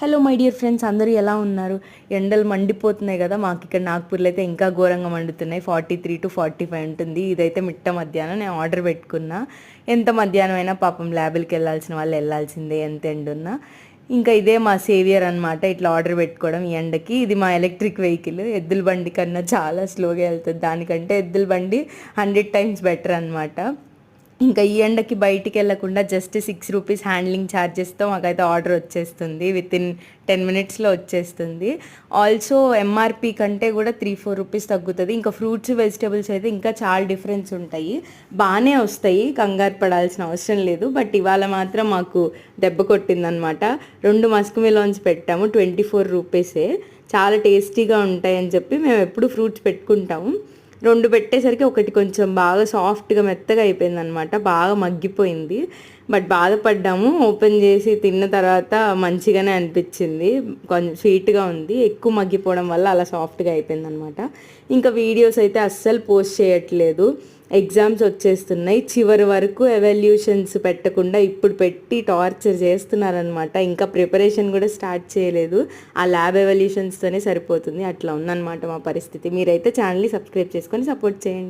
Hello my dear friends, అందరూ ఎలా ఉన్నారు? ఎండలు మండిపోతున్నాయి కదా. మాకు ఇక్కడ నాగ్పూర్లో అయితే ఇంకా ఘోరంగా మండుతున్నాయి. 43 to 45 ఉంటుంది. ఇదైతే మిట్ట మధ్యాహ్నం నేను ఆర్డర్ పెట్టుకున్నా. ఎంత మధ్యాహ్నం అయినా పాపం ల్యాబులకి వెళ్ళాల్సిన వాళ్ళు వెళ్ళాల్సిందే, ఎంత ఎండున్నా. ఇంకా ఇదే మా సేవియర్ అనమాట, ఇట్లా ఆర్డర్ పెట్టుకోవడం ఈ ఎండకి. ఇది మా ఎలక్ట్రిక్ వెహికల్. ఎద్దుల బండి కన్నా చాలా స్లోగా వెళ్తుంది, దానికంటే ఎద్దుల బండి 100 times బెటర్ అనమాట. ఇంకా ఈ ఎండకి బయటికి వెళ్ళకుండా జస్ట్ 6 రూపీస్ హ్యాండ్లింగ్ ఛార్జెస్తో మాకైతే ఆర్డర్ వచ్చేస్తుంది. వితిన్ 10 minutesలో వచ్చేస్తుంది. ఆల్సో ఎంఆర్పి కంటే కూడా 3-4 రూపీస్ తగ్గుతుంది. ఇంకా ఫ్రూట్స్ వెజిటేబుల్స్ అయితే ఇంకా చాలా డిఫరెన్స్ ఉంటాయి, బాగానే వస్తాయి, కంగారు పడాల్సిన అవసరం లేదు. బట్ ఇవాళ మాత్రం మాకు దెబ్బ కొట్టిందనమాట. 2 మస్క్ మిలాన్స్ పెట్టాము, 24 రూపీసే. చాలా టేస్టీగా ఉంటాయని చెప్పి మేము ఎప్పుడు ఫ్రూట్స్ పెట్టుకుంటాము. 2 పెట్టేసరికి ఒకటి కొంచెం బాగా సాఫ్ట్గా మెత్తగా అయిపోయింది అనమాట, బాగా మగ్గిపోయింది. బట్ బాధపడ్డాము. ఓపెన్ చేసి తిన్న తర్వాత మంచిగానే అనిపించింది, కొంచెం స్వీట్గా ఉంది. ఎక్కువ మగ్గిపోవడం వల్ల అలా సాఫ్ట్గా అయిపోయింది అనమాట. ఇంకా వీడియోస్ అయితే అస్సలు పోస్ట్ చేయట్లేదు, ఎగ్జామ్స్ వచ్చేస్తున్నాయి. చివరి వరకు ఎవాల్యూషన్స్ పెట్టకుండా ఇప్పుడు పెట్టి టార్చర్ చేస్తున్నారనమాట. ఇంకా ప్రిపరేషన్ కూడా స్టార్ట్ చేయలేదు, ఆ ల్యాబ్ ఎవాల్యూషన్స్తోనే సరిపోతుంది. అట్లా ఉందన్నమాట మా పరిస్థితి. మీరైతే ఛానల్ని సబ్స్క్రైబ్ చేసుకొని సపోర్ట్ చేయండి.